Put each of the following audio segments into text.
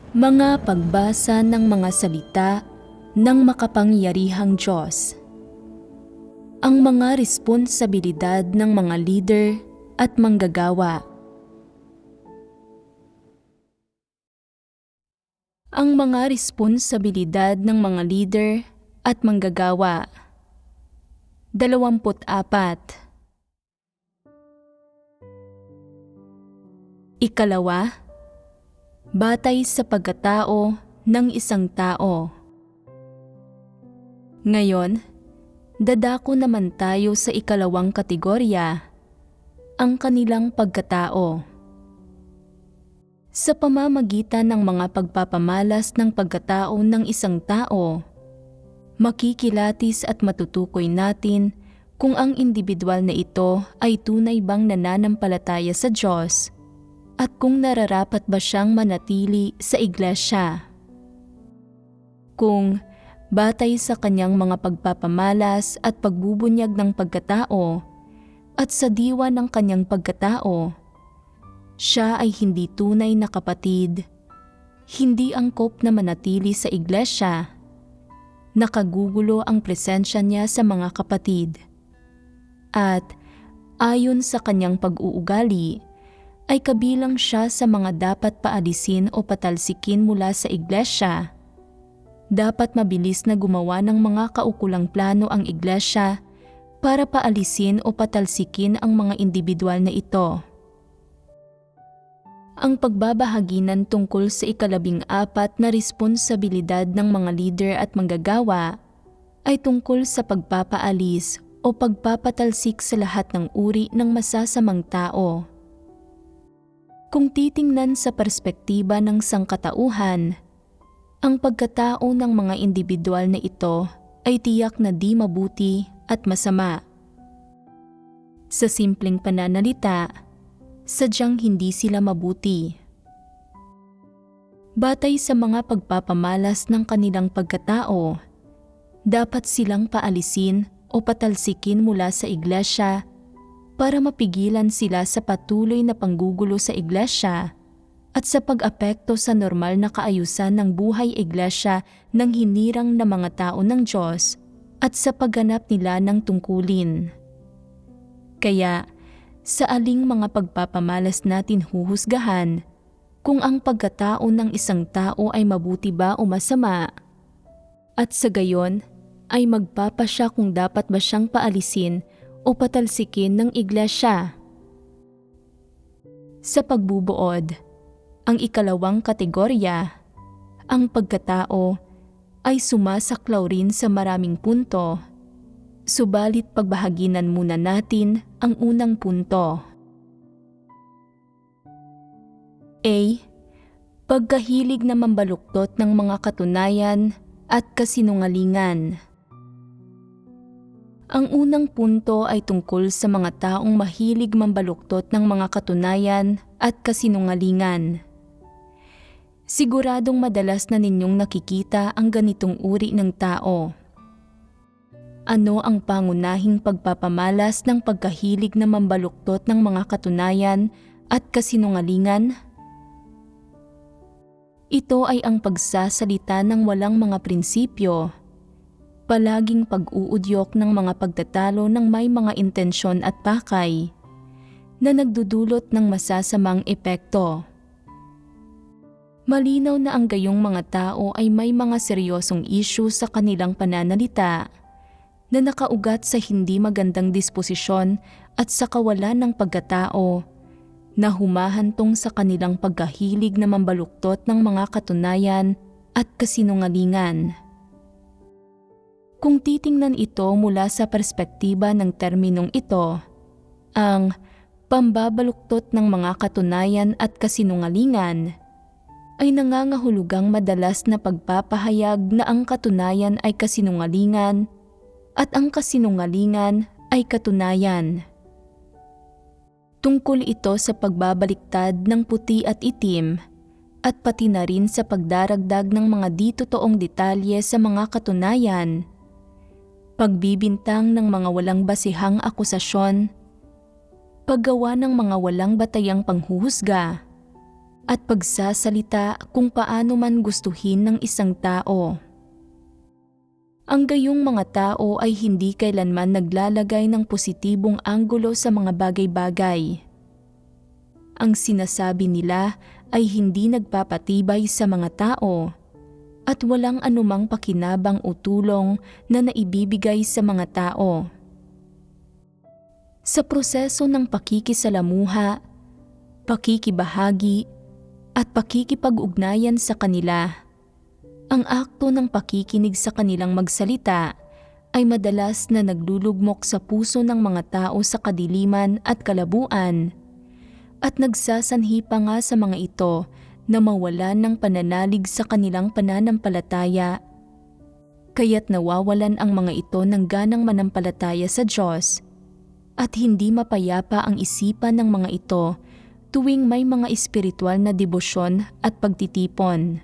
Mga pagbasa ng mga salita ng makapangyarihang Diyos. Ang mga responsibilidad ng mga leader at manggagawa. Ang mga responsibilidad ng mga leader at manggagawa. 24. Ikalawa, batay sa pagkatao ng isang tao. Ngayon, dadako naman tayo sa ikalawang kategorya, ang kanilang pagkatao. Sa pamamagitan ng mga pagpapamalas ng pagkatao ng isang tao, makikilatis at matutukoy natin kung ang individual na ito ay tunay bang nananampalataya sa Diyos at kung nararapat ba siyang manatili sa iglesia. Kung batay sa kanyang mga pagpapamalas at pagbubunyag ng pagkatao at sa diwa ng kanyang pagkatao, siya ay hindi tunay na kapatid, hindi angkop na manatili sa iglesia, nakagugulo ang presensya niya sa mga kapatid, at ayon sa kanyang pag-uugali, ay kabilang siya sa mga dapat paalisin o patalsikin mula sa iglesia. Dapat mabilis na gumawa ng mga kaukulang plano ang iglesia para paalisin o patalsikin ang mga individual na ito. Ang pagbabahaginan tungkol sa ikalabing-apat na responsibilidad ng mga leader at manggagawa ay tungkol sa pagpapaalis o pagpapatalsik sa lahat ng uri ng masasamang tao. Kung titingnan sa perspektiba ng sangkatauhan, ang pagkatao ng mga individual na ito ay tiyak na di mabuti at masama. Sa simpleng pananalita, sadyang hindi sila mabuti. Batay sa mga pagpapamalas ng kanilang pagkatao, dapat silang paalisin o patalsikin mula sa iglesia para mapigilan sila sa patuloy na panggugulo sa iglesia at sa pag-apekto sa normal na kaayusan ng buhay iglesia ng hinirang na mga tao ng Diyos at sa pagganap nila ng tungkulin. Kaya, sa aling mga pagpapamalas natin huhusgahan kung ang pagkatao ng isang tao ay mabuti ba o masama, at sa gayon ay magpapasya kung dapat ba siyang paalisin o patalsikin ng iglesia. Sa pagbubuod, ang ikalawang kategorya, ang pagkatao, ay sumasaklaw rin sa maraming punto. Subalit pagbahaginan muna natin ang unang punto. A. Pagkahilig na mambaluktot ng mga katunayan at kasinungalingan. Ang unang punto ay tungkol sa mga taong mahilig mambaluktot ng mga katunayan at kasinungalingan. Siguradong madalas na ninyong nakikita ang ganitong uri ng tao. Ano ang pangunahing pagpapamalas ng pagkahilig na mambaluktot ng mga katunayan at kasinungalingan? Ito ay ang pagsasalita ng walang mga prinsipyo, palaging pag-uudyok ng mga pagtatalo ng may mga intensyon at pakay na nagdudulot ng masasamang epekto. Malinaw na ang gayong mga tao ay may mga seryosong issue sa kanilang pananalita na nakaugat sa hindi magandang disposisyon at sa kawalan ng pagkatao na humahantong sa kanilang pagkahilig na mambaluktot ng mga katunayan at kasinungalingan. Kung titingnan ito mula sa perspektiba ng terminong ito, ang pambabaluktot ng mga katunayan at kasinungalingan ay nangangahulugang madalas na pagpapahayag na ang katunayan ay kasinungalingan at ang kasinungalingan ay katunayan. Tungkol ito sa pagbabaliktad ng puti at itim at pati na rin sa pagdaragdag ng mga di-totoong detalye sa mga katunayan, pagbibintang ng mga walang basihang akusasyon, paggawa ng mga walang batayang panghuhusga, at pagsasalita kung paano man gustuhin ng isang tao. Ang gayong mga tao ay hindi kailanman naglalagay ng positibong anggulo sa mga bagay-bagay. Ang sinasabi nila ay hindi nagpapatibay sa mga tao at walang anumang pakinabang o tulong na naibibigay sa mga tao. Sa proseso ng pakikisalamuha, pakikibahagi, at pakikipag-ugnayan sa kanila, ang akto ng pakikinig sa kanilang magsalita ay madalas na naglulugmok sa puso ng mga tao sa kadiliman at kalabuan at nagsasanhi pa nga sa mga ito na mawalan ng pananalig sa kanilang pananampalataya. Kaya't nawawalan ang mga ito ng ganang manampalataya sa Diyos at hindi mapayapa ang isipan ng mga ito tuwing may mga espiritual na debosyon at pagtitipon.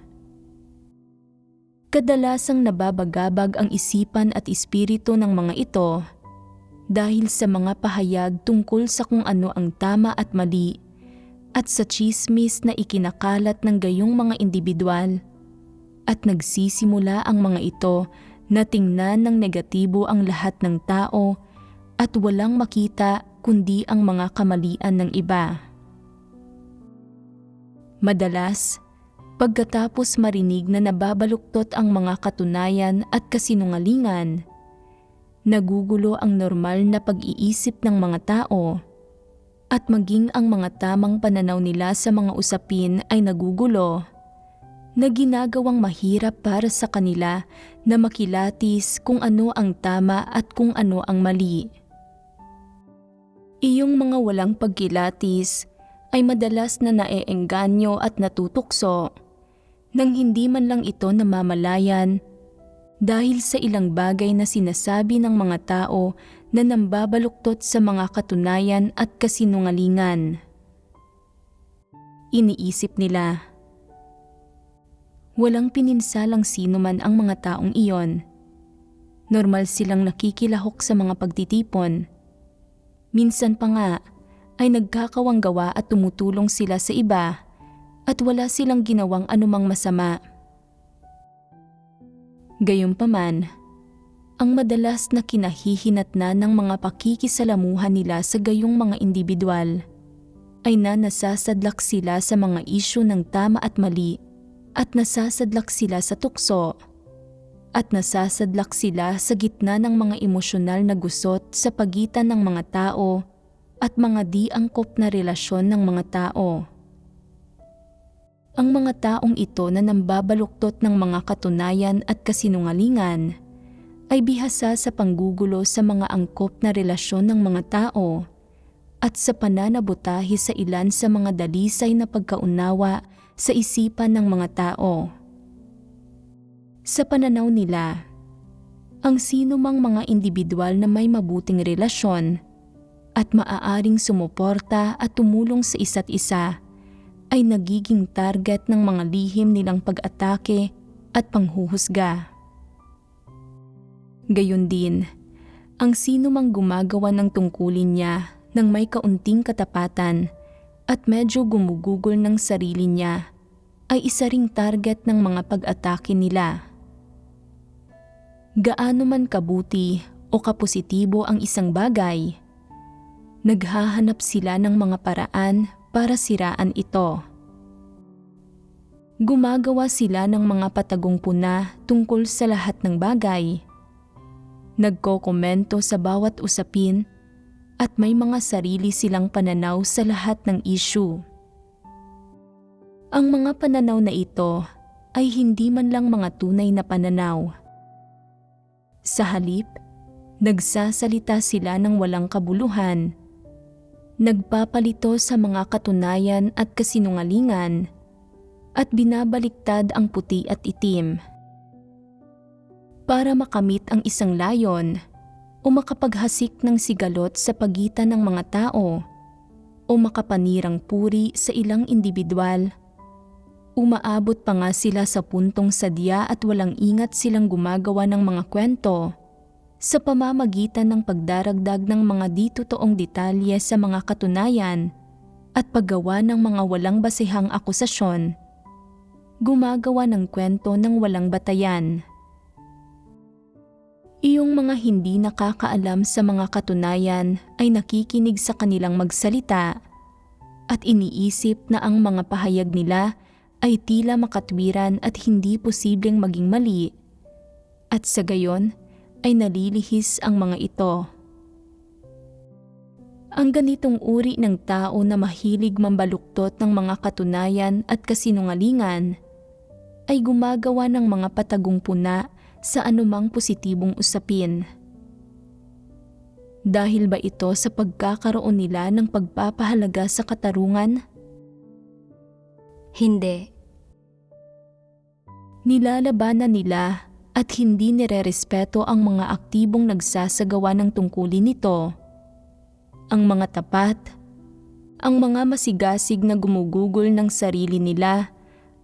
Kadalasang nababagabag ang isipan at espiritu ng mga ito dahil sa mga pahayag tungkol sa kung ano ang tama at mali at sa tsismis na ikinakalat ng gayong mga individual, at nagsisimula ang mga ito na tingnan ng negatibo ang lahat ng tao at walang makita kundi ang mga kamalian ng iba. Madalas, pagkatapos marinig na nababaluktot ang mga katunayan at kasinungalingan, nagugulo ang normal na pag-iisip ng mga tao at maging ang mga tamang pananaw nila sa mga usapin ay nagugulo, na ginagawang mahirap para sa kanila na makilatis kung ano ang tama at kung ano ang mali. Iyong mga walang pagkilatis ay madalas na naeengganyo at natutukso nang hindi man lang ito namamalayan dahil sa ilang bagay na sinasabi ng mga tao na nambabaluktot sa mga katunayan at kasinungalingan. Iniisip nila, walang pininsalang sino man ang mga taong iyon. Normal silang nakikilahok sa mga pagtitipon. Minsan pa nga ay nagkakawang gawa at tumutulong sila sa iba at wala silang ginawang anumang masama. Gayunpaman, ang madalas na kinahihinatnan ng mga pakikisalamuhan nila sa gayong mga individual ay na nasasadlak sila sa mga isyu ng tama at mali at nasasadlak sila sa tukso at nasasadlak sila sa gitna ng mga emosyonal na gusot sa pagitan ng mga tao at mga di angkop na relasyon ng mga tao. Ang mga taong ito na nambabaluktot ng mga katunayan at kasinungalingan ay bihasa sa panggugulo sa mga angkop na relasyon ng mga tao at sa pananabotahi sa ilan sa mga dalisay na pagkaunawa sa isipan ng mga tao. Sa pananaw nila, ang sino mang mga individual na may mabuting relasyon at maaaring sumuporta at tumulong sa isa't isa ay nagiging target ng mga lihim nilang pag-atake at panghuhusga. Gayon din, ang sino mang gumagawa ng tungkulin niya nang may kaunting katapatan at medyo gumugugol ng sarili niya ay isa ring target ng mga pag-atake nila. Gaano man kabuti o kapositibo ang isang bagay, naghahanap sila ng mga paraan para siraan ito. Gumagawa sila ng mga patagong puna tungkol sa lahat ng bagay. Nagkokomento sa bawat usapin at may mga sarili silang pananaw sa lahat ng issue. Ang mga pananaw na ito ay hindi man lang mga tunay na pananaw. Sa halip, nagsasalita sila ng walang kabuluhan, nagpapalito sa mga katunayan at kasinungalingan, at binabaliktad ang puti at itim. Para makamit ang isang layon o makapaghasik ng sigalot sa pagitan ng mga tao o makapanirang puri sa ilang individual, umaabot pa nga sila sa puntong sadya at walang ingat silang gumagawa ng mga kwento sa pamamagitan ng pagdaragdag ng mga di totoong detalye sa mga katunayan at paggawa ng mga walang basehang akusasyon, gumagawa ng kwento ng walang batayan. Iyong mga hindi nakakaalam sa mga katunayan ay nakikinig sa kanilang magsalita at iniisip na ang mga pahayag nila ay tila makatwiran at hindi posibleng maging mali, at sa gayon ay nalilihis ang mga ito. Ang ganitong uri ng tao na mahilig mambaluktot ng mga katunayan at kasinungalingan ay gumagawa ng mga patagong puna sa anumang positibong usapin. Dahil ba ito sa pagkakaroon nila ng pagpapahalaga sa katarungan? Hindi. Nilalabanan nila at hindi nirerespeto ang mga aktibong nagsasagawa ng tungkulin nito, ang mga tapat, ang mga masigasig na gumugugol ng sarili nila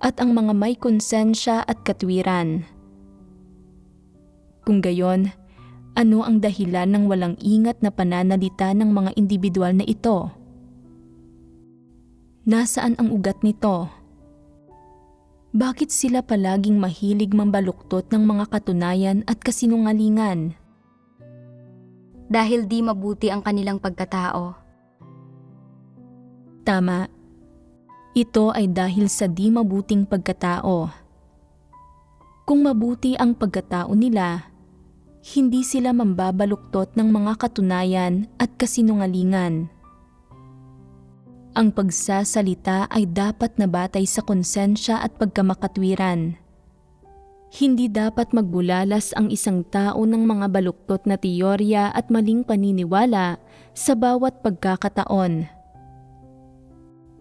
at ang mga may konsensya at katwiran. Kung gayon, ano ang dahilan ng walang ingat na pananalita ng mga individual na ito? Nasaan ang ugat nito? Bakit sila palaging mahilig mambaluktot ng mga katunayan at kasinungalingan? Dahil di mabuti ang kanilang pagkatao. Tama. Ito ay dahil sa di mabuting pagkatao. Kung mabuti ang pagkatao nila, hindi sila mambabaluktot ng mga katunayan at kasinungalingan. Ang pagsasalita ay dapat nabatay sa konsensya at pagkamakatwiran. Hindi dapat magbulalas ang isang tao ng mga baluktot na teorya at maling paniniwala sa bawat pagkakataon.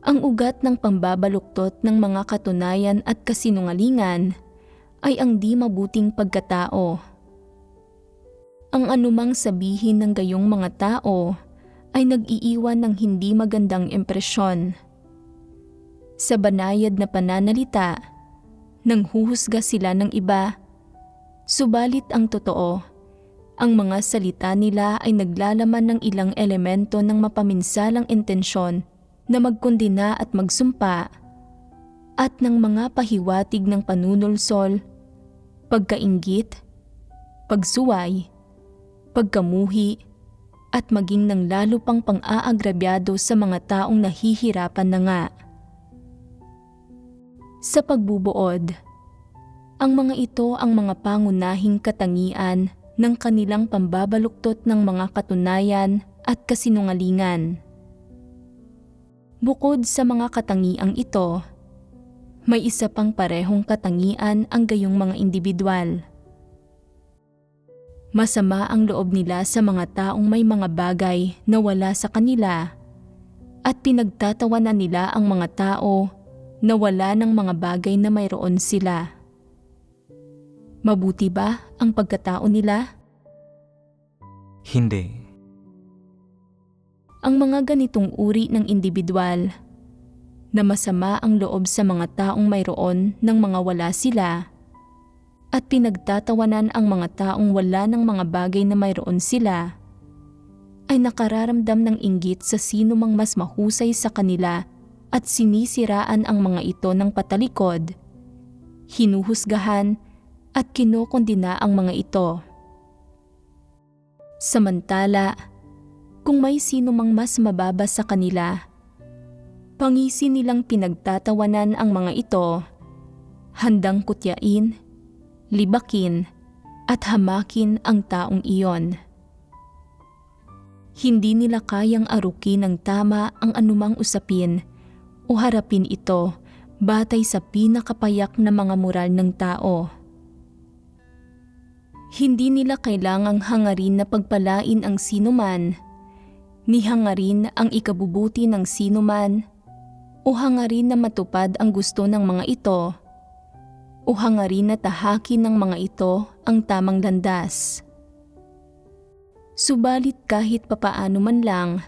Ang ugat ng pambabaluktot ng mga katunayan at kasinungalingan ay ang di mabuting pagkatao. Ang anumang sabihin ng gayong mga tao ay nag-iiwan ng hindi magandang impresyon. Sa banayad na pananalita, nanghuhusga sila ng iba. Subalit ang totoo, ang mga salita nila ay naglalaman ng ilang elemento ng mapaminsalang intensyon na magkondena at magsumpa, at ng mga pahiwatig ng panunulsol, pagkainggit, pagsuway, pagkamuhi, at maging ng lalo pang pang-aagrabyado sa mga taong nahihirapan na nga. Sa pagbubuod, ang mga ito ang mga pangunahing katangian ng kanilang pambabaluktot ng mga katunayan at kasinungalingan. Bukod sa mga katangiang ito, may isa pang parehong katangian ang gayong mga individual. Masama ang loob nila sa mga taong may mga bagay na wala sa kanila at pinagtatawanan nila ang mga tao na wala ng mga bagay na mayroon sila. Mabuti ba ang pagkatao nila? Hindi. Ang mga ganitong uri ng individual na masama ang loob sa mga taong mayroon ng mga wala sila at pinagtatawanan ang mga taong wala ng mga bagay na mayroon sila, ay nakararamdam ng inggit sa sino mang mas mahusay sa kanila at sinisiraan ang mga ito ng patalikod, hinuhusgahan at kinokondena ang mga ito. Samantala, kung may sino mang mas mababa sa kanila, pangisi nilang pinagtatawanan ang mga ito, handang kutyain, libakin at hamakin ang taong iyon. Hindi nila kayang arukin ng tama ang anumang usapin o harapin ito batay sa pinakapayak na mga moral ng tao. Hindi nila kailangang hangarin na pagpalain ang sinuman, ni hangarin ang ikabubuti ng sinuman, o hangarin na matupad ang gusto ng mga ito, o hangarin na tahakin ng mga ito ang tamang landas. Subalit kahit papaano man lang,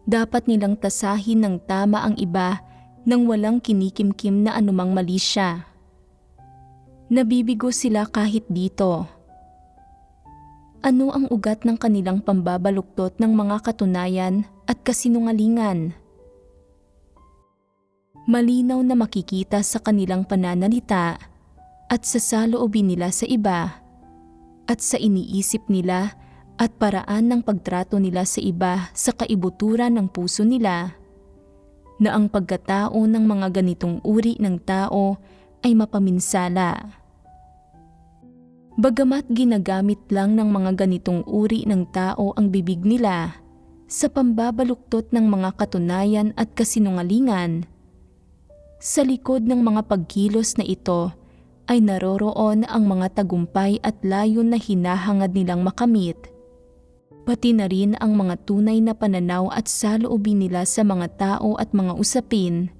dapat nilang tasahin ng tama ang iba nang walang kinikimkim na anumang mali siya. Nabibigo sila kahit dito. Ano ang ugat ng kanilang pambabaluktot ng mga katunayan at kasinungalingan? Malinaw na makikita sa kanilang pananalita at sa saloobin nila sa iba at sa iniisip nila at paraan ng pagtrato nila sa iba sa kaibuturan ng puso nila na ang pagkatao ng mga ganitong uri ng tao ay mapaminsala. Bagamat ginagamit lang ng mga ganitong uri ng tao ang bibig nila sa pambabaluktot ng mga katunayan at kasinungalingan, sa likod ng mga pagkilos na ito ay naroroon ang mga tagumpay at layon na hinahangad nilang makamit, pati na rin ang mga tunay na pananaw at saloobin nila sa mga tao at mga usapin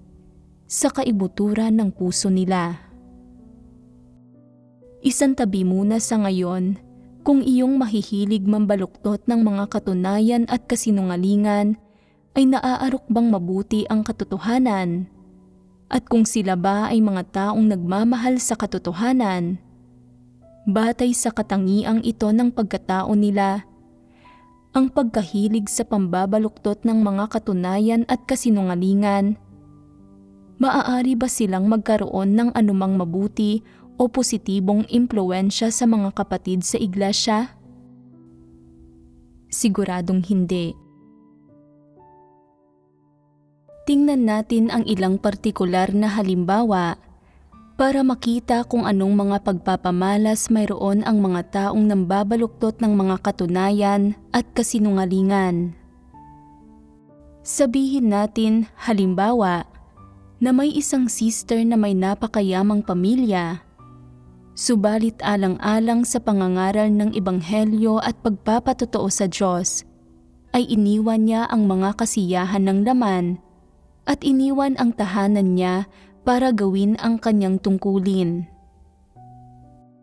sa kaibuturan ng puso nila. Isantabi muna sa ngayon kung iyong mahihilig mambaluktot ng mga katunayan at kasinungalingan ay naaarok bang mabuti ang katotohanan, at kung sila ba ay mga taong nagmamahal sa katotohanan, batay sa katangiang ito ng pagkatao nila. Ang pagkahilig sa pambabaluktot ng mga katunayan at kasinungalingan, maaari ba silang magkaroon ng anumang mabuti o positibong impluwensya sa mga kapatid sa iglesia? Siguradong hindi. Tingnan natin ang ilang partikular na halimbawa para makita kung anong mga pagpapamalas mayroon ang mga taong nambabaluktot ng mga katunayan at kasinungalingan. Sabihin natin, halimbawa, na may isang sister na may napakayamang pamilya, subalit alang-alang sa pangangaral ng ebanghelyo at pagpapatotoo sa Diyos, ay iniwan niya ang mga kasiyahan ng laman at iniwan ang tahanan niya para gawin ang kanyang tungkulin.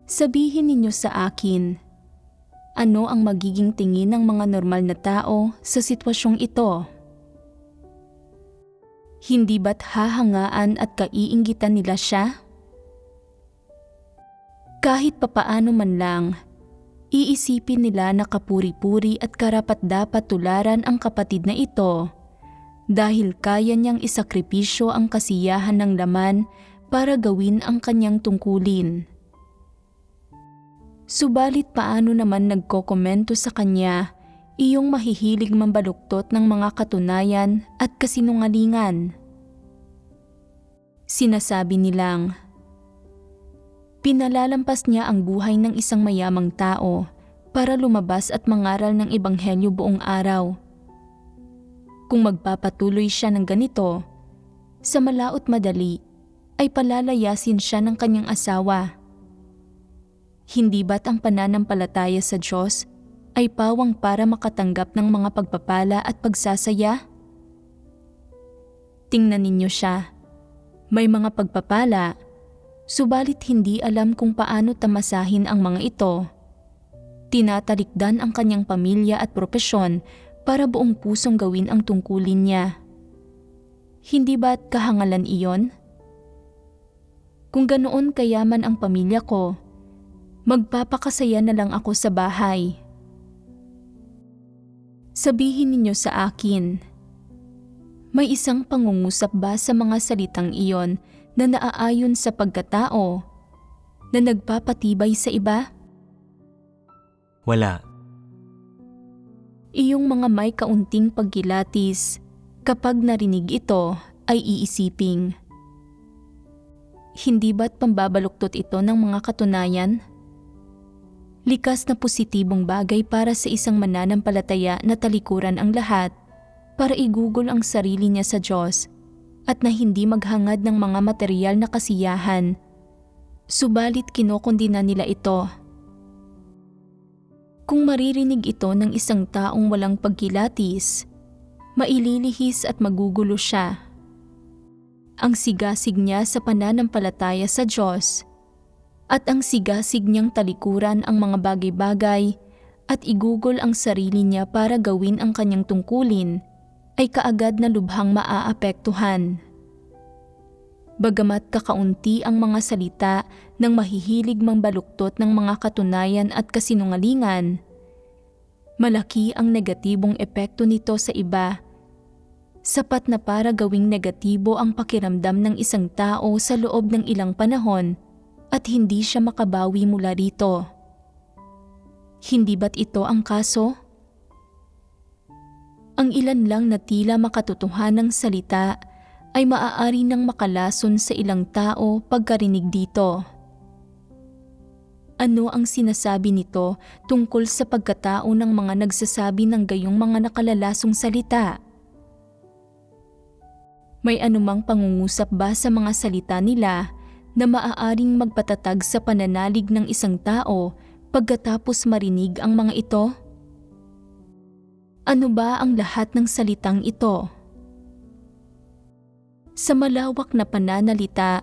Sabihin ninyo sa akin, ano ang magiging tingin ng mga normal na tao sa sitwasyong ito? Hindi ba't hahangaan at kaiinggitan nila siya? Kahit papaano man lang, iisipin nila na kapuri-puri at karapat-dapat tularan ang kapatid na ito dahil kaya niyang isakripisyo ang kasiyahan ng laman para gawin ang kanyang tungkulin. Subalit paano naman nagkokomento sa kanya iyong mahihilig mambaluktot ng mga katunayan at kasinungalingan? Sinasabi nilang, pinalalampas niya ang buhay ng isang mayamang tao para lumabas at mangaral ng ebanghelyo buong araw. Kung magpapatuloy siya ng ganito, sa malaot madali ay palalayasin siya ng kanyang asawa. Hindi ba't ang pananampalataya sa Diyos ay pawang para makatanggap ng mga pagpapala at pagsasaya? Tingnan ninyo siya. May mga pagpapala, subalit hindi alam kung paano tamasahin ang mga ito. Tinatalikdan ang kanyang pamilya at propesyon para buong pusong gawin ang tungkulin niya. Hindi ba't kahangalan iyon? Kung ganoon kayaman ang pamilya ko, magpapakasaya na lang ako sa bahay. Sabihin ninyo sa akin, may isang pangungusap ba sa mga salitang iyon na naaayon sa pagkatao, na nagpapatibay sa iba? Wala. Iyong mga may kaunting pagkilatis, kapag narinig ito ay iisiping, hindi ba't pambabaluktot ito ng mga katunayan? Likas na positibong bagay para sa isang mananampalataya na talikuran ang lahat para igugol ang sarili niya sa Diyos at na hindi maghangad ng mga material na kasiyahan. Subalit kinokondina nila ito. Kung maririnig ito ng isang taong walang pagkilatis, maililihis at magugulo siya. Ang sigasig niya sa pananampalataya sa Diyos at ang sigasig niyang talikuran ang mga bagay-bagay at igugol ang sarili niya para gawin ang kanyang tungkulin ay kaagad na lubhang maaapektuhan. Bagamat kakaunti ang mga salita ng mahihilig mambaluktot ng mga katunayan at kasinungalingan, malaki ang negatibong epekto nito sa iba sapat na para gawing negatibo ang pakiramdam ng isang tao sa loob ng ilang panahon at hindi siya makabawi mula rito. Hindi ba't ito ang kaso? Ang ilan lang na tila makatotohanang salita ay maaari nang makalason sa ilang tao pagkarinig dito. Ano ang sinasabi nito tungkol sa pagkatao ng mga nagsasabi ng gayong mga nakalalasong salita? May anumang pangungusap ba sa mga salita nila na maaaring magpatatag sa pananalig ng isang tao pagkatapos marinig ang mga ito? Ano ba ang lahat ng salitang ito? Sa malawak na pananalita,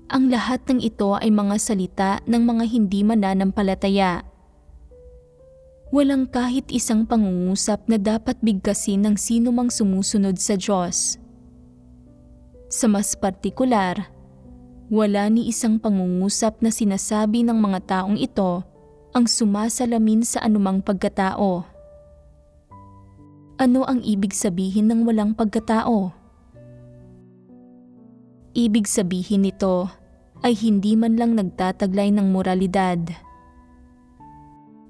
ang lahat ng ito ay mga salita ng mga hindi mananampalataya. Walang kahit isang pangungusap na dapat bigkasin ng sino mang sumusunod sa Diyos. Sa mas partikular, wala ni isang pangungusap na sinasabi ng mga taong ito ang sumasalamin sa anumang pagkatao. Ano ang ibig sabihin ng walang pagkatao? Ibig sabihin nito ay hindi man lang nagtataglay ng moralidad.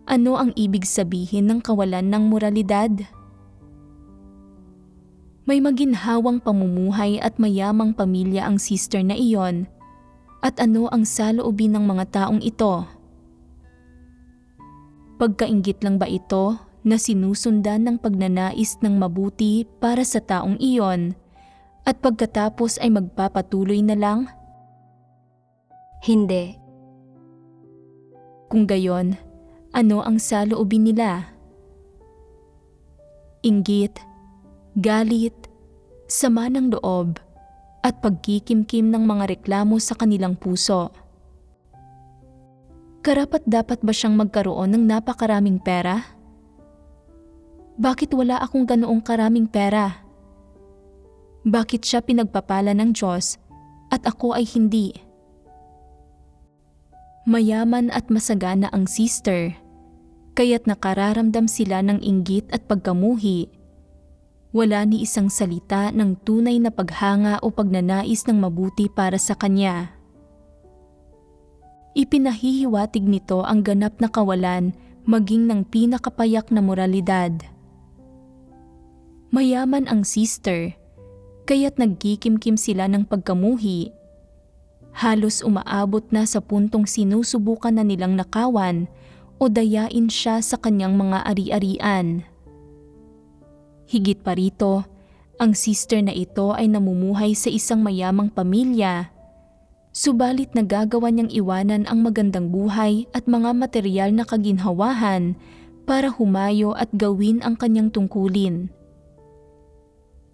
Ano ang ibig sabihin ng kawalan ng moralidad? May maginhawang pamumuhay at mayamang pamilya ang sister na iyon, at ano ang saloobin ng mga taong ito? Pagkainggit lang ba ito na sinusundan ng pagnanais ng mabuti para sa taong iyon at pagkatapos ay magpapatuloy na lang? Hindi. Kung gayon, ano ang saloobin nila? Inggit, galit, sama ng loob, at pagkikimkim ng mga reklamo sa kanilang puso. Karapat-dapat ba siyang magkaroon ng napakaraming pera? Bakit wala akong ganoong karaming pera? Bakit siya pinagpapala ng Diyos at ako ay hindi? Mayaman at masagana ang sister, kaya't nakararamdam sila ng inggit at pagkamuhi. Wala ni isang salita ng tunay na paghanga o pagnanais ng mabuti para sa kanya. Ipinahihiwatig nito ang ganap na kawalan maging ng pinakapayak na moralidad. Mayaman ang sister, kaya't nagkikimkim sila ng pagkamuhi. Halos umaabot na sa puntong sinusubukan na nilang nakawan o dayain siya sa kanyang mga ari-arian. Higit pa rito, ang sister na ito ay namumuhay sa isang mayamang pamilya, subalit nagagawa niyang iwanan ang magandang buhay at mga material na kaginhawahan para humayo at gawin ang kanyang tungkulin.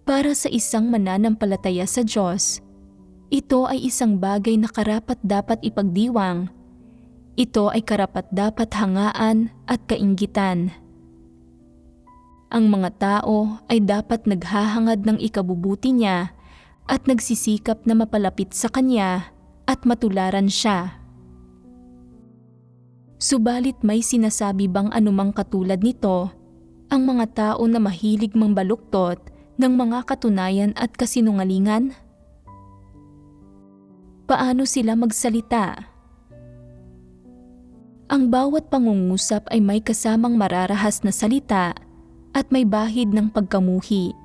Para sa isang mananampalataya sa Diyos, ito ay isang bagay na karapat-dapat ipagdiwang. Ito ay karapat-dapat hangaan at kainggitan. Ang mga tao ay dapat naghahangad ng ikabubuti niya at nagsisikap na mapalapit sa kanya at matularan siya. Subalit may sinasabi bang anumang katulad nito ang mga tao na mahilig mambaluktot ng mga katunayan at kasinungalingan? Paano sila magsalita? Ang bawat pangungusap ay may kasamang mararahas na salita at may bahid ng pagkamuhi.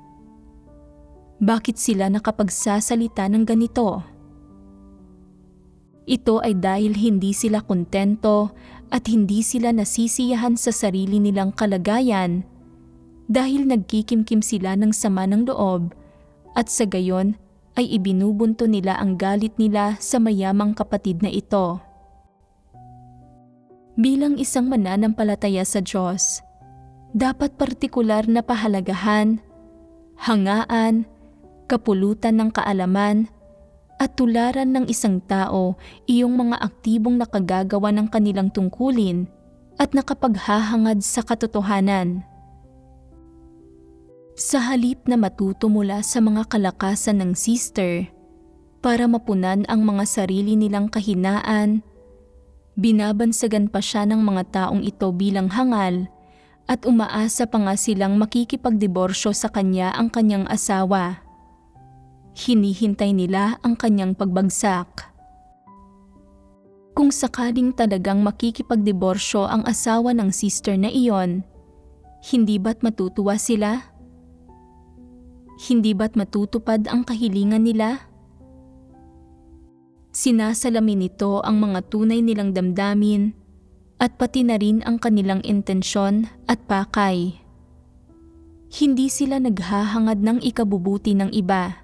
Bakit sila nakapagsasalita ng ganito? Ito ay dahil hindi sila kontento at hindi sila nasisiyahan sa sarili nilang kalagayan dahil nagkikimkim sila ng sama ng loob at sa gayon ay ibinubunto nila ang galit nila sa mayamang kapatid na ito. Bilang isang mananampalataya sa Diyos, dapat partikular na pahalagahan, hangaan, kapulutan ng kaalaman, at tularan ng isang tao iyong mga aktibong nakagagawa ng kanilang tungkulin at nakapaghahangad sa katotohanan. Sa halip na matuto mula sa mga kalakasan ng sister para mapunan ang mga sarili nilang kahinaan, binabansagan pa siya ng mga taong ito bilang hangal at umaasa pa nga silang makikipagdiborsyo sa kanya ang kanyang asawa. Hinihintay nila ang kanyang pagbagsak. Kung sakaling talagang makikipagdiborsyo ang asawa ng sister na iyon, hindi ba't matutuwa sila? Hindi ba't matutupad ang kahilingan nila? Sinasalamin nito ang mga tunay nilang damdamin at pati na rin ang kanilang intensyon at pakay. Hindi sila naghahangad ng ikabubuti ng iba.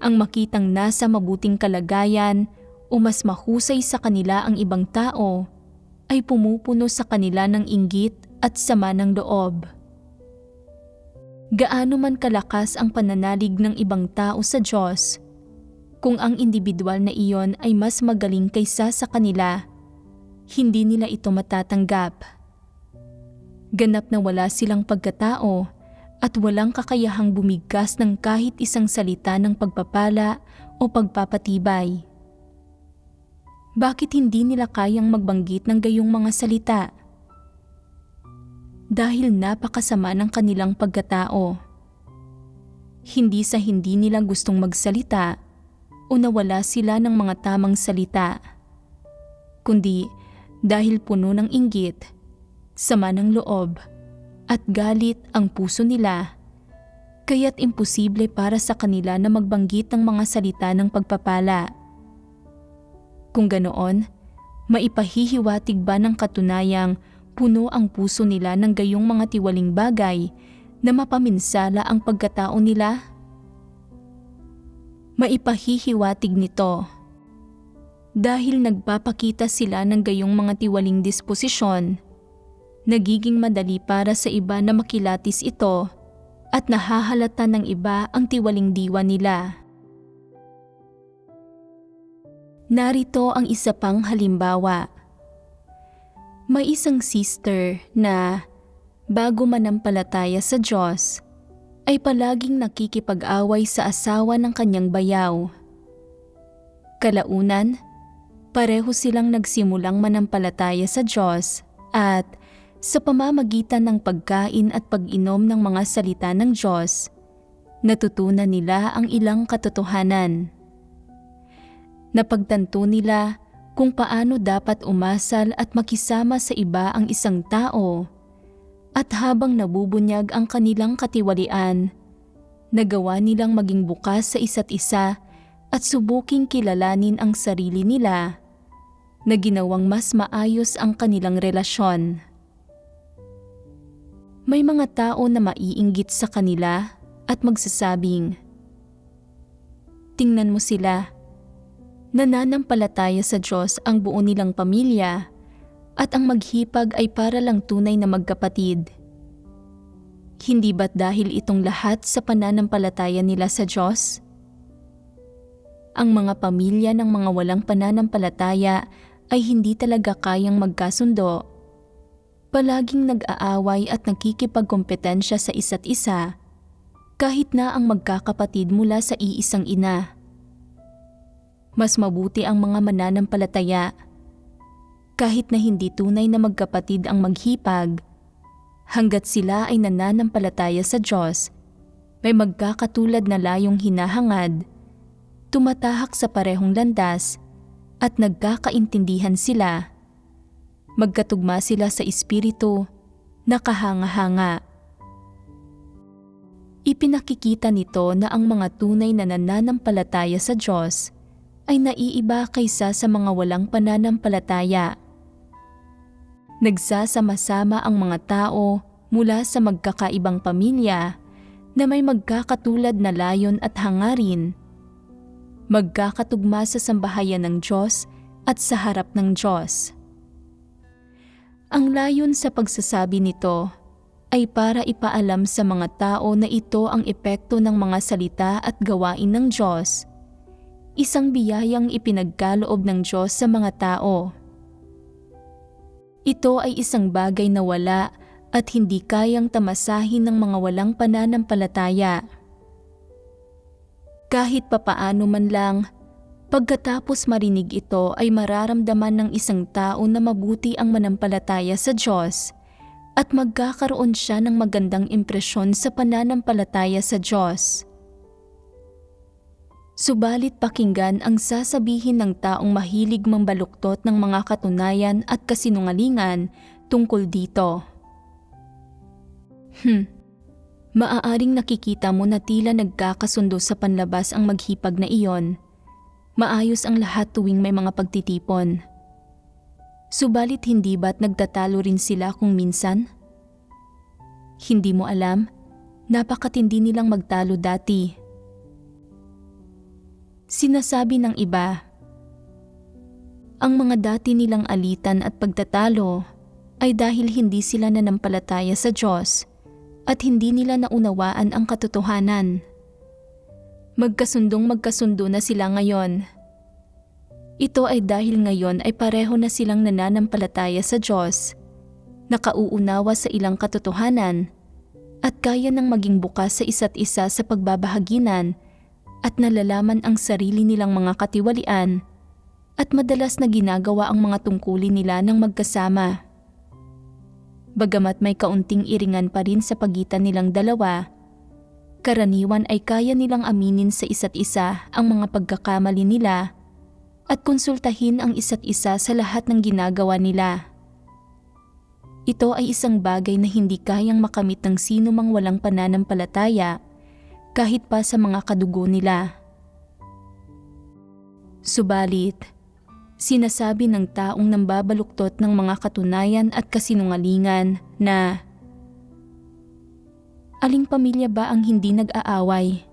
Ang makitang nasa mabuting kalagayan o mas mahusay sa kanila ang ibang tao ay pumupuno sa kanila ng inggit at sama ng loob. Gaano man kalakas ang pananalig ng ibang tao sa Diyos, kung ang individual na iyon ay mas magaling kaysa sa kanila, hindi nila ito matatanggap. Ganap na wala silang pagkatao at walang kakayahang bumigkas ng kahit isang salita ng pagpapala o pagpapatibay. Bakit hindi nila kayang magbanggit ng gayong mga salita? Dahil napakasama ng kanilang pagkatao. Hindi sa hindi nila gustong magsalita o nawala sila ng mga tamang salita, kundi dahil puno ng inggit, sama ng loob, at galit ang puso nila, kaya't imposible para sa kanila na magbanggit ng mga salita ng pagpapala. Kung ganoon, maipahihiwatig ba ng katunayang puno ang puso nila ng gayong mga tiwaling bagay na mapaminsala ang pagkatao nila? Maipahihiwatig nito dahil nagpapakita sila ng gayong mga tiwaling disposisyon, nagiging madali para sa iba na makilatis ito at nahahalata ng iba ang tiwaling diwa nila. Narito ang isa pang halimbawa. May isang sister na bago manampalataya sa Diyos ay palaging nakikipag-away sa asawa ng kanyang bayaw. Kalaunan, pareho silang nagsimulang manampalataya sa Diyos at sa pamamagitan ng pagkain at pag-inom ng mga salita ng Diyos, natutunan nila ang ilang katotohanan. Napagtanto nila kung paano dapat umasal at makisama sa iba ang isang tao, at habang nabubunyag ang kanilang katiwalian, nagawa nilang maging bukas sa isa't isa at subuking kilalanin ang sarili nila na ginawang mas maayos ang kanilang relasyon. May mga tao na maiinggit sa kanila at magsasabing, "Tingnan mo sila, nananampalataya sa Diyos ang buo nilang pamilya at ang maghipag ay para lang tunay na magkapatid. Hindi ba't dahil itong lahat sa pananampalataya nila sa Diyos?" Ang mga pamilya ng mga walang pananampalataya ay hindi talaga kayang magkasundo. Palaging nag-aaway at nakikipagkompetensya sa isa't isa, kahit na ang magkakapatid mula sa iisang ina. Mas mabuti ang mga mananampalataya, kahit na hindi tunay na magkapatid ang maghipag, hanggat sila ay nananampalataya sa Diyos, may magkakatulad na layong hinahangad, tumatahak sa parehong landas, at nagkakaintindihan sila. Magkatugma sila sa espiritu, nakahanga-hanga. Ipinakikita nito na ang mga tunay na nananampalataya sa Diyos ay naiiba kaysa sa mga walang pananampalataya. Nagsasama-sama ang mga tao mula sa magkakaibang pamilya na may magkakatulad na layon at hangarin, magkakatugma sa sambahayan ng Diyos at sa harap ng Diyos. Ang layon sa pagsasabi nito ay para ipaalam sa mga tao na ito ang epekto ng mga salita at gawain ng Diyos, isang biyayang ipinagkaloob ng Diyos sa mga tao. Ito ay isang bagay na wala at hindi kayang tamasahin ng mga walang pananampalataya. Kahit papaano man lang, pagkatapos marinig ito ay mararamdaman ng isang tao na mabuti ang manampalataya sa Diyos at magkakaroon siya ng magandang impresyon sa pananampalataya sa Diyos. Subalit pakinggan ang sasabihin ng taong mahilig mambaluktot ng mga katunayan at kasinungalingan tungkol dito. Maaaring nakikita mo na tila nagkakasundo sa panlabas ang maghipag na iyon. Maayos ang lahat tuwing may mga pagtitipon. Subalit hindi ba't nagtatalo rin sila kung minsan? Hindi mo alam, napakatindi nilang magtalo dati. Sinasabi ng iba, ang mga dati nilang alitan at pagtatalo ay dahil hindi sila nanampalataya sa Diyos at hindi nila naunawaan ang katotohanan. Magkasundo na sila ngayon. Ito ay dahil ngayon ay pareho na silang nananampalataya sa Diyos, nakauunawa sa ilang katotohanan, at kaya nang maging bukas sa isa't isa sa pagbabahaginan at nalalaman ang sarili nilang mga katiwalian at madalas na ginagawa ang mga tungkulin nila ng magkasama. Bagamat may kaunting iringan pa rin sa pagitan nilang dalawa, karaniwan ay kaya nilang aminin sa isa't isa ang mga pagkakamali nila at konsultahin ang isa't isa sa lahat ng ginagawa nila. Ito ay isang bagay na hindi kayang makamit ng sino mang walang pananampalataya kahit pa sa mga kadugo nila. Subalit, sinasabi ng taong nambabaluktot ng mga katunayan at kasinungalingan na, aling pamilya ba ang hindi nag-aaway?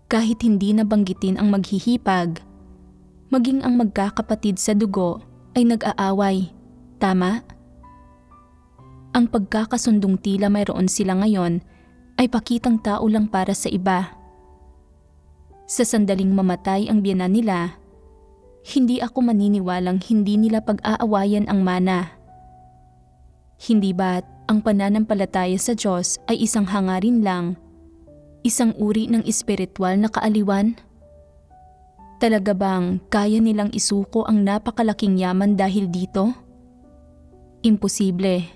Kahit hindi nabanggitin ang maghihipag, maging ang magkakapatid sa dugo ay nag-aaway, tama? Ang pagkakasundong tila mayroon sila ngayon ay pakitang tao lang para sa iba. Sa sandaling mamatay ang biyenan nila, hindi ako maniniwalang hindi nila pag-aawayan ang mana. Hindi ba't ang pananampalataya sa Diyos ay isang hangarin lang, isang uri ng espiritual na kaaliwan? Talaga bang kaya nilang isuko ang napakalaking yaman dahil dito? Imposible.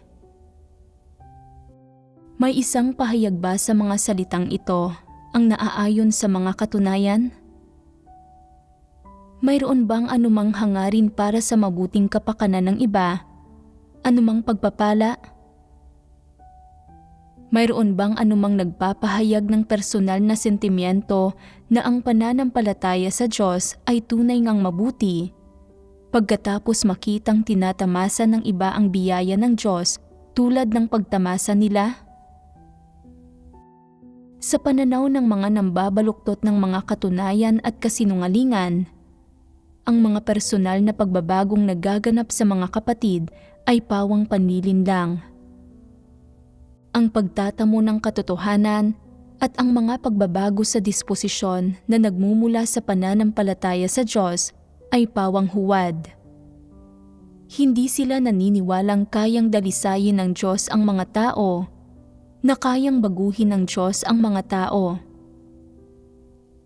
May isang pahayag ba sa mga salitang ito ang naaayon sa mga katunayan? Mayroon bang anumang hangarin para sa mabuting kapakanan ng iba? Anumang pagpapala? Mayroon bang anumang nagpapahayag ng personal na sentimiento na ang pananampalataya sa Diyos ay tunay ngang mabuti, pagkatapos makitang tinatamasa ng iba ang biyaya ng Diyos tulad ng pagtamasa nila? Sa pananaw ng mga nambabaluktot ng mga katunayan at kasinungalingan, ang mga personal na pagbabagong nagaganap sa mga kapatid ay pawang panlilin lang. Ang pagtatamo ng katotohanan at ang mga pagbabago sa disposisyon na nagmumula sa pananampalataya sa Diyos ay pawang huwad. Hindi sila naniniwalang kayang dalisayin ng Diyos ang mga tao, na kayang baguhin ng Diyos ang mga tao.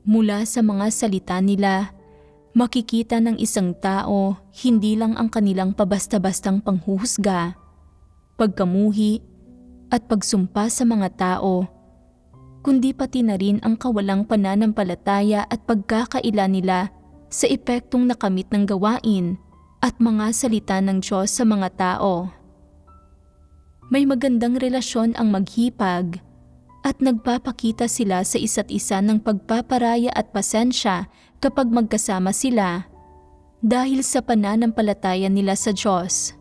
Mula sa mga salita nila, makikita ng isang tao hindi lang ang kanilang pabasta-bastang panghuhusga, pagkamuhi at pagsumpa sa mga tao, kundi pati na rin ang kawalang pananampalataya at pagkakaila nila sa epektong nakamit ng gawain at mga salita ng Diyos sa mga tao. May magandang relasyon ang maghipag at nagpapakita sila sa isa't isa ng pagpaparaya at pasensya kapag magkasama sila dahil sa pananampalataya nila sa Diyos.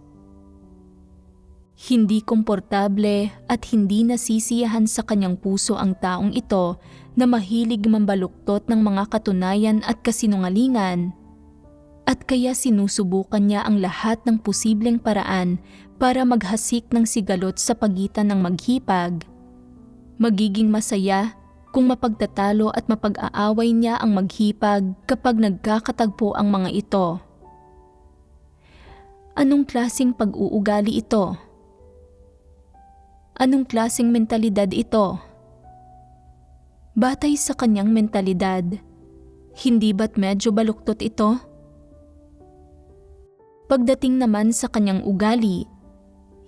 Hindi komportable at hindi nasisiyahan sa kanyang puso ang taong ito na mahilig mambaluktot ng mga katunayan at kasinungalingan, at kaya sinusubukan niya ang lahat ng posibleng paraan para maghasik ng sigalot sa pagitan ng maghipag. Magiging masaya kung mapagtatalo at mapag-aaway niya ang maghipag kapag nagkakatagpo ang mga ito. Anong klaseng pag-uugali ito? Anong klaseng mentalidad ito? Batay sa kanyang mentalidad, hindi ba't medyo baluktot ito? Pagdating naman sa kanyang ugali,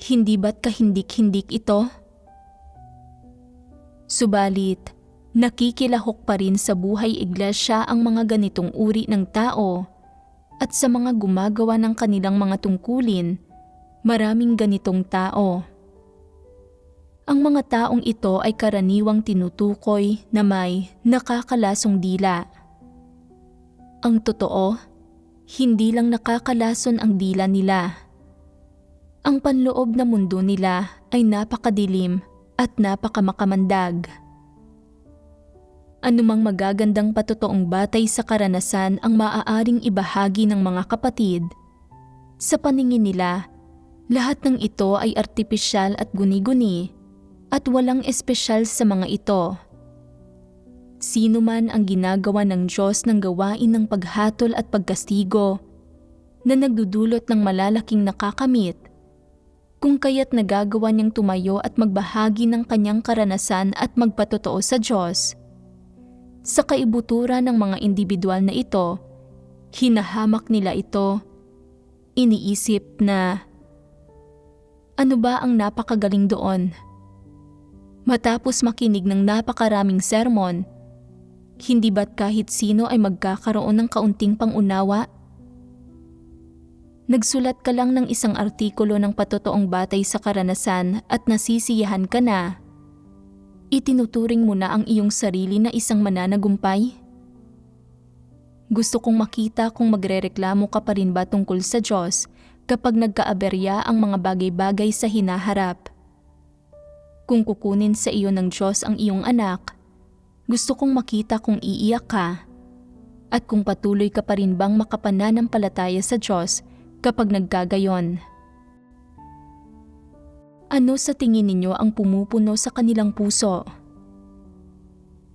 Hindi ba't kahindik-hindik ito? Subalit, nakikilahok pa rin sa buhay iglesia ang mga ganitong uri ng tao at sa mga gumagawa ng kanilang mga tungkulin, maraming ganitong tao. Ang mga taong ito ay karaniwang tinutukoy na may nakakalasong dila. Ang totoo, hindi lang nakakalason ang dila nila. Ang panloob na mundo nila ay napakadilim at napakamakamandag. Anumang magagandang patotoong batay sa karanasan ang maaaring ibahagi ng mga kapatid, sa paningin nila, lahat ng ito ay artipisyal at guni-guni at walang espesyal sa mga ito. Sino man ang ginagawa ng Diyos ng gawain ng paghatol at pagkastigo na nagdudulot ng malalaking nakakamit, kung kaya't nagagawa niyang tumayo at magbahagi ng kanyang karanasan at magpatotoo sa Diyos, sa kaibuturan ng mga individual na ito, hinahamak nila ito, iniisip na, ano ba ang napakagaling doon? Matapos makinig ng napakaraming sermon, hindi ba't kahit sino ay magkakaroon ng kaunting pangunawa? Nagsulat ka lang ng isang artikulo ng patotoong batay sa karanasan at nasisiyahan ka na. Itinuturing mo na ang iyong sarili na isang mananagumpay? Gusto kong makita kung magrereklamo ka pa rin ba tungkol sa Diyos kapag nagkaaberya ang mga bagay-bagay sa hinaharap. Kung kukunin sa iyo ng Diyos ang iyong anak, gusto kong makita kung iiyak ka at kung patuloy ka pa rin bang makapananampalataya sa Diyos kapag nagkagayon. Ano sa tingin ninyo ang pumupuno sa kanilang puso?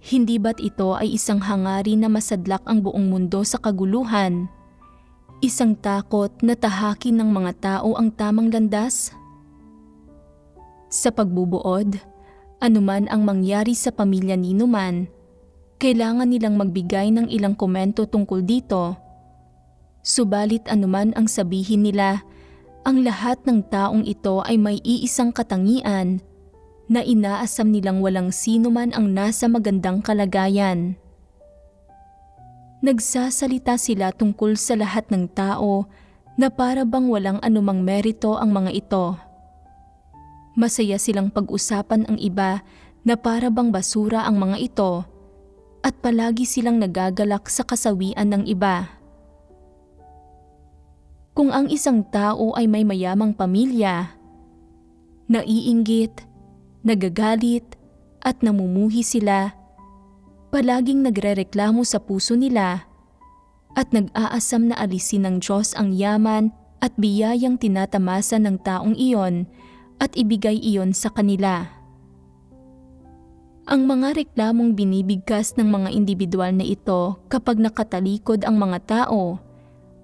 Hindi ba't ito ay isang hangarin na masadlak ang buong mundo sa kaguluhan? Isang takot na tahakin ng mga tao ang tamang landas? Sa pagbubuod, anuman ang mangyari sa pamilya ni Numan, kailangan nilang magbigay ng ilang komento tungkol dito. Subalit anuman ang sabihin nila, ang lahat ng taong ito ay may iisang katangian na inaasam nilang walang sino man ang nasa magandang kalagayan. Nagsasalita sila tungkol sa lahat ng tao na para bang walang anumang merito ang mga ito. Masaya silang pag-usapan ang iba na para bang basura ang mga ito at palagi silang nagagalak sa kasawian ng iba. Kung ang isang tao ay may mayamang pamilya, naiinggit, nagagalit at namumuhi sila, palaging nagrereklamo sa puso nila at nag-aasam na alisin ng Diyos ang yaman at biyayang tinatamasa ng taong iyon at ibigay iyon sa kanila. Ang mga reklamong binibigkas ng mga individual na ito kapag nakatalikod ang mga tao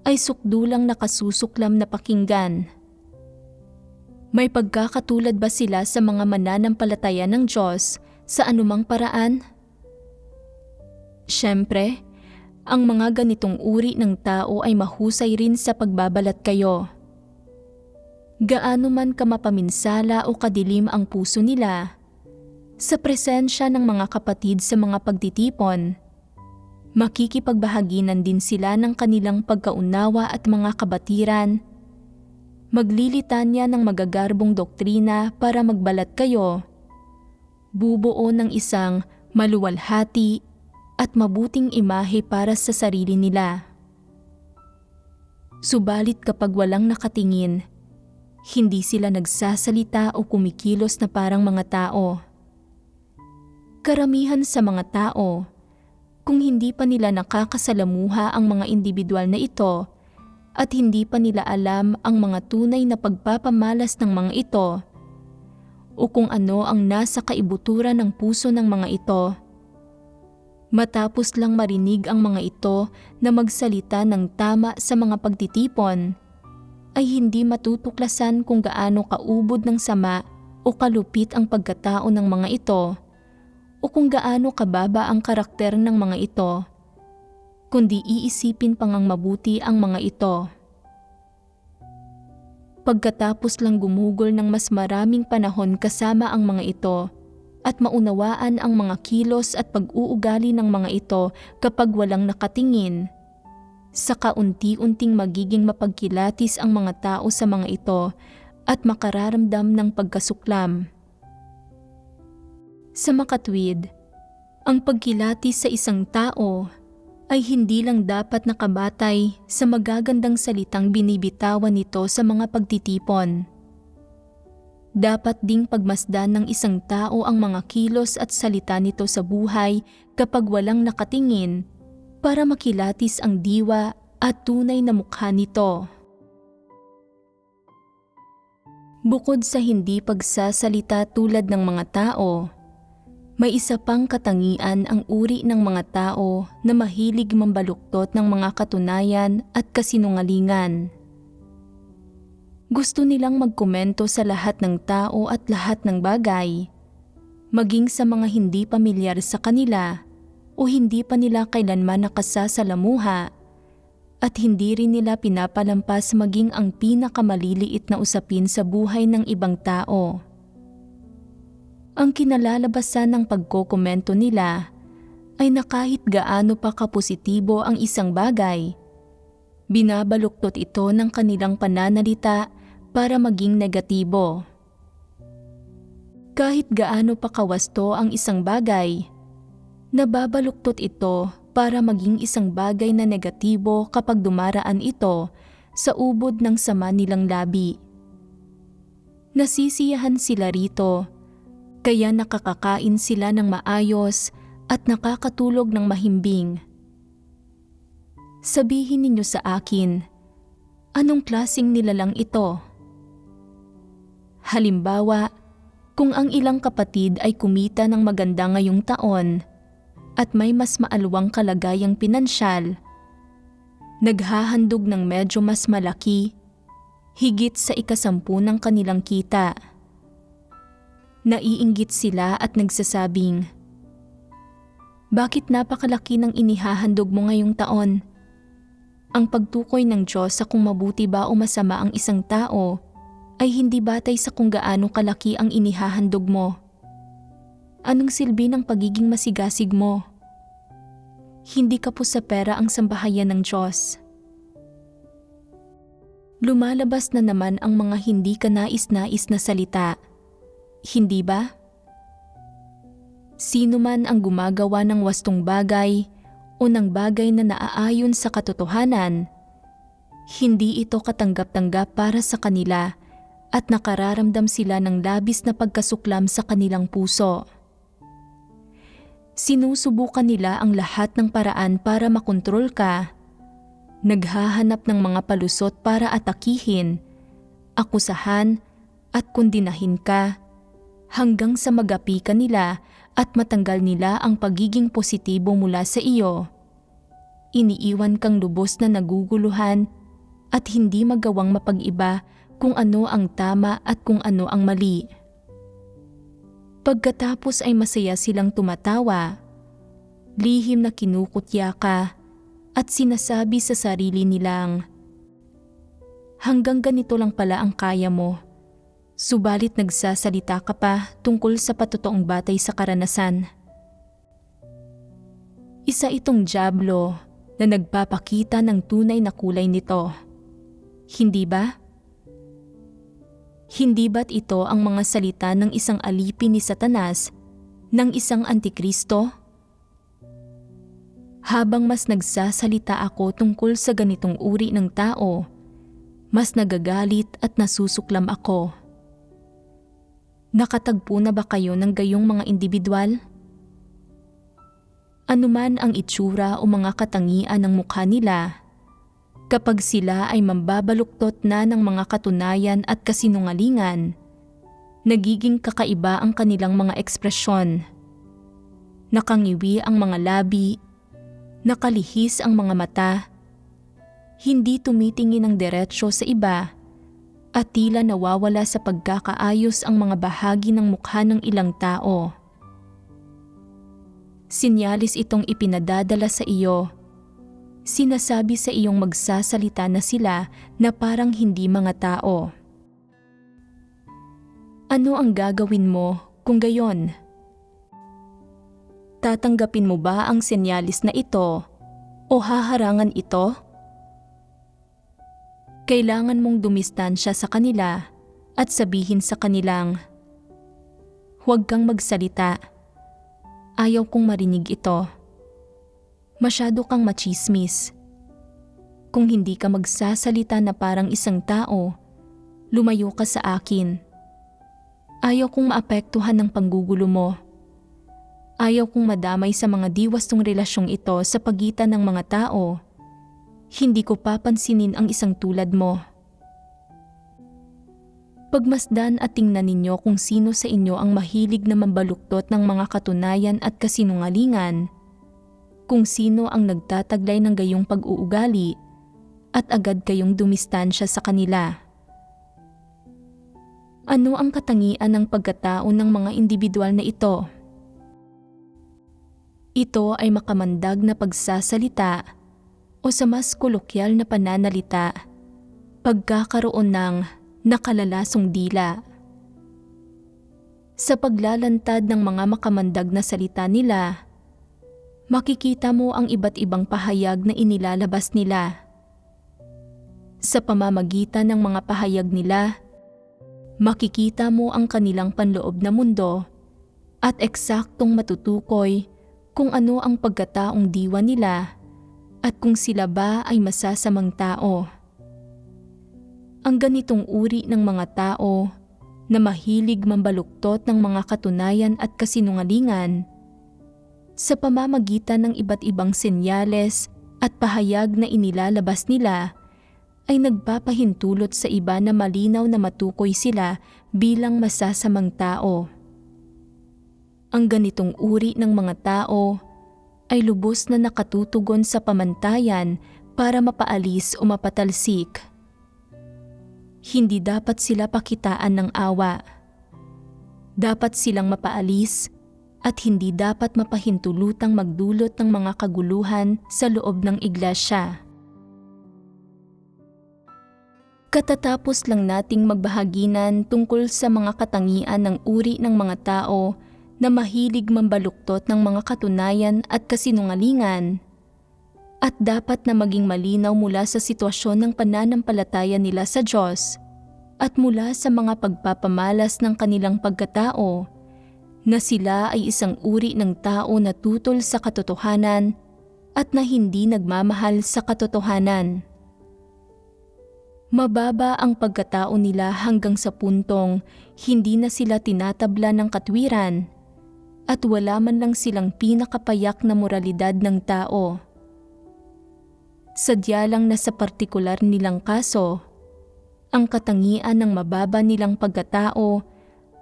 ay sukdulang nakasusuklam na pakinggan. May pagkakatulad ba sila sa mga mananampalataya ng Diyos sa anumang paraan? Siyempre, ang mga ganitong uri ng tao ay mahusay rin sa pagbabalat kayo. Gaano man kamapaminsala o kadilim ang puso nila, sa presensya ng mga kapatid sa mga pagtitipon, makikipagbahaginan din sila ng kanilang pagkaunawa at mga kabatiran. Maglilitanya ng magagarbong doktrina para magbalat kayo. Bubuo ng isang maluwalhati at mabuting imahe para sa sarili nila. Subalit kapag walang nakatingin, hindi sila nagsasalita o kumikilos na parang mga tao. Karamihan sa mga tao, kung hindi pa nila nakakasalamuha ang mga individual na ito at hindi pa nila alam ang mga tunay na pagpapamalas ng mga ito o kung ano ang nasa kaibuturan ng puso ng mga ito, matapos lang marinig ang mga ito na magsalita ng tama sa mga pagtitipon, ay hindi matutuklasan kung gaano kaubod ng sama o kalupit ang pagkatao ng mga ito o kung gaano kababa ang karakter ng mga ito, kundi iisipin pang ang mabuti ang mga ito. Pagkatapos lang gumugol ng mas maraming panahon kasama ang mga ito at maunawaan ang mga kilos at pag-uugali ng mga ito kapag walang nakatingin, saka unti-unting magiging mapagkilatis ang mga tao sa mga ito at makararamdam ng pagkasuklam. Sa makatwid, ang pagkilatis sa isang tao ay hindi lang dapat nakabatay sa magagandang salitang binibitawan nito sa mga pagtitipon. Dapat ding pagmasdan ng isang tao ang mga kilos at salita nito sa buhay kapag walang nakatingin para makilatis ang diwa at tunay na mukha nito. Bukod sa hindi pagsasalita tulad ng mga tao, may isa pang katangian ang uri ng mga tao na mahilig mambaluktot ng mga katunayan at kasinungalingan. Gusto nilang magkomento sa lahat ng tao at lahat ng bagay, maging sa mga hindi pamilyar sa kanila o hindi pa nila kailanman nakasasalamuha, at hindi rin nila pinapalampas maging ang pinakamaliliit na usapin sa buhay ng ibang tao. Ang kinalalabasan ng pagkokomento nila ay na kahit gaano pa kapositibo ang isang bagay, binabaluktot ito ng kanilang pananalita para maging negatibo. Kahit gaano pa kawasto ang isang bagay, nababaluktot ito para maging isang bagay na negatibo kapag dumaraan ito sa ubod ng sama nilang labi. Nasisiyahan sila rito, kaya nakakakain sila ng maayos at nakakatulog ng mahimbing. Sabihin ninyo sa akin, anong klaseng nilalang ito? Halimbawa, kung ang ilang kapatid ay kumita ng maganda ngayong taon at may mas maalwang kalagayang pinansyal, naghahandog ng medyo mas malaki, higit sa 10% ng kanilang kita. Naiinggit sila at nagsasabing, "Bakit napakalaki ng inihahandog mo ngayong taon?" Ang pagtukoy ng Diyos sa kung mabuti ba o masama ang isang tao ay hindi batay sa kung gaano kalaki ang inihahandog mo. Anong silbi ng pagiging masigasig mo? Hindi ka po sa pera ang sambahayan ng Diyos. Lumalabas na naman ang mga hindi ka nais-nais na salita. Hindi ba? Sino man ang gumagawa ng wastong bagay o ng bagay na naaayon sa katotohanan, hindi ito katanggap-tanggap para sa kanila at nakararamdam sila ng labis na pagkasuklam sa kanilang puso. Sinusubukan nila ang lahat ng paraan para makontrol ka, naghahanap ng mga palusot para atakihin, akusahan at kondinahin ka, hanggang sa magapi ka nila at matanggal nila ang pagiging positibo mula sa iyo. Iniiwan kang lubos na naguguluhan at hindi magawang mapag-iba kung ano ang tama at kung ano ang mali. Pagkatapos ay masaya silang tumatawa, lihim na kinukutya ka at sinasabi sa sarili nilang, "Hanggang ganito lang pala ang kaya mo." Subalit nagsasalita ka pa tungkol sa patotoong batay sa karanasan. Isa itong dyablo na nagpapakita ng tunay na kulay nito. Hindi ba? Hindi ba't ito ang mga salita ng isang alipin ni Satanas, ng isang antikristo? Habang mas nagsasalita ako tungkol sa ganitong uri ng tao, mas nagagalit at nasusuklam ako. Nakatagpo na ba kayo ng gayong mga individual? Anuman ang itsura o mga katangian ng mukha nila, kapag sila ay mambabaluktot na ng mga katunayan at kasinungalingan, nagiging kakaiba ang kanilang mga ekspresyon. Nakangiwi ang mga labi, nakalihis ang mga mata, hindi tumitingin ng diretsyo sa iba, at tila nawawala sa pagkakaayos ang mga bahagi ng mukha ng ilang tao. Sinyalis itong ipinadadala sa iyo. Sinasabi sa iyong magsasalita na sila na parang hindi mga tao. Ano ang gagawin mo kung gayon? Tatanggapin mo ba ang senyalis na ito o haharangan ito? Kailangan mong dumistansya sa kanila at sabihin sa kanilang, "Huwag kang magsalita. Ayaw kong marinig ito. Masyado kang machismis. Kung hindi ka magsasalita na parang isang tao, lumayo ka sa akin. Ayaw kong maapektuhan ng panggugulo mo. Ayaw kong madamay sa mga diwastong relasyong ito sa pagitan ng mga tao. Hindi ko papansinin ang isang tulad mo." Pagmasdan at tingnan ninyo kung sino sa inyo ang mahilig na mambaluktot ng mga katunayan at kasinungalingan, kung sino ang nagtataglay ng gayong pag-uugali at agad kayong dumistansya sa kanila. Ano ang katangian ng pagkatao ng mga individual na ito? Ito ay makamandag na pagsasalita o sa mas kolokyal na pananalita, pagkakaroon ng nakalalasong dila. Sa paglalantad ng mga makamandag na salita nila, makikita mo ang iba't ibang pahayag na inilalabas nila. Sa pamamagitan ng mga pahayag nila, makikita mo ang kanilang panloob na mundo at eksaktong matutukoy kung ano ang pagkataong diwa nila at kung sila ba ay masasamang tao. Ang ganitong uri ng mga tao na mahilig mambaluktot ng mga katunayan at kasinungalingan sa pamamagitan ng iba't ibang senyales at pahayag na inilalabas nila ay nagpapahintulot sa iba na malinaw na matukoy sila bilang masasamang tao. Ang ganitong uri ng mga tao ay lubos na nakatutugon sa pamantayan para mapaalis o mapatalsik. Hindi dapat sila pakitaan ng awa. Dapat silang mapaalis at hindi dapat mapahintulutang magdulot ng mga kaguluhan sa loob ng iglesia. Katatapos lang nating magbahaginan tungkol sa mga katangian ng uri ng mga tao na mahilig mambaluktot ng mga katunayan at kasinungalingan at dapat na maging malinaw mula sa sitwasyon ng pananampalataya nila sa Diyos at mula sa mga pagpapamalas ng kanilang pagkatao na sila ay isang uri ng tao na tutol sa katotohanan at na hindi nagmamahal sa katotohanan. Mababa ang pagkatao nila hanggang sa puntong hindi na sila tinatabla ng katwiran at wala man lang silang pinakapayak na moralidad ng tao. Sadya lang na sa partikular nilang kaso, ang katangian ng mababa nilang pagkatao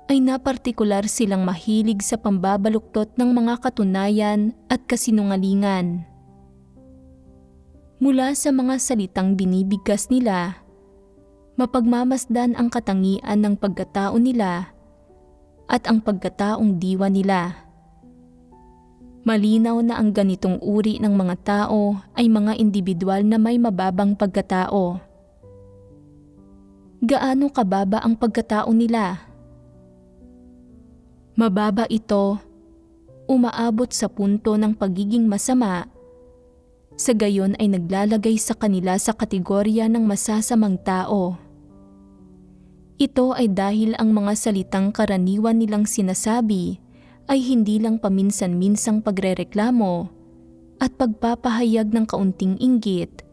ay napartikular silang mahilig sa pambabaluktot ng mga katunayan at kasinungalingan. Mula sa mga salitang binibigkas nila, mapagmamasdan ang katangian ng pagkatao nila at ang pagkataong diwa nila. Malinaw na ang ganitong uri ng mga tao ay mga individual na may mababang pagkatao. Gaano kababa ang pagkatao nila? Mababa ito, umaabot sa punto ng pagiging masama. Sa gayon ay naglalagay sa kanila sa kategorya ng masasamang tao. Ito ay dahil ang mga salitang karaniwan nilang sinasabi ay hindi lang paminsan-minsang pagrereklamo at pagpapahayag ng kaunting inggit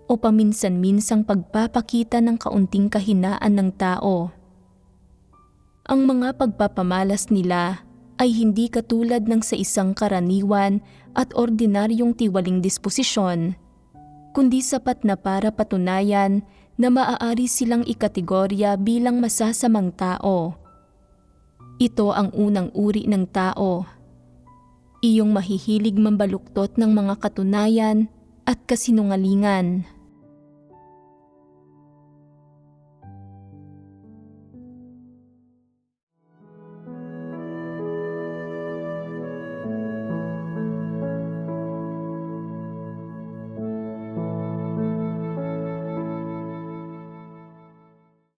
o paminsan-minsang pagpapakita ng kaunting kahinaan ng tao. Ang mga pagpapamalas nila ay hindi katulad ng sa isang karaniwan at ordinaryong tiwaling disposisyon, kundi sapat na para patunayan na maaari silang ikategorya bilang masasamang tao. Ito ang unang uri ng tao, iyong mahihilig mambaluktot ng mga katunayan at kasinungalingan.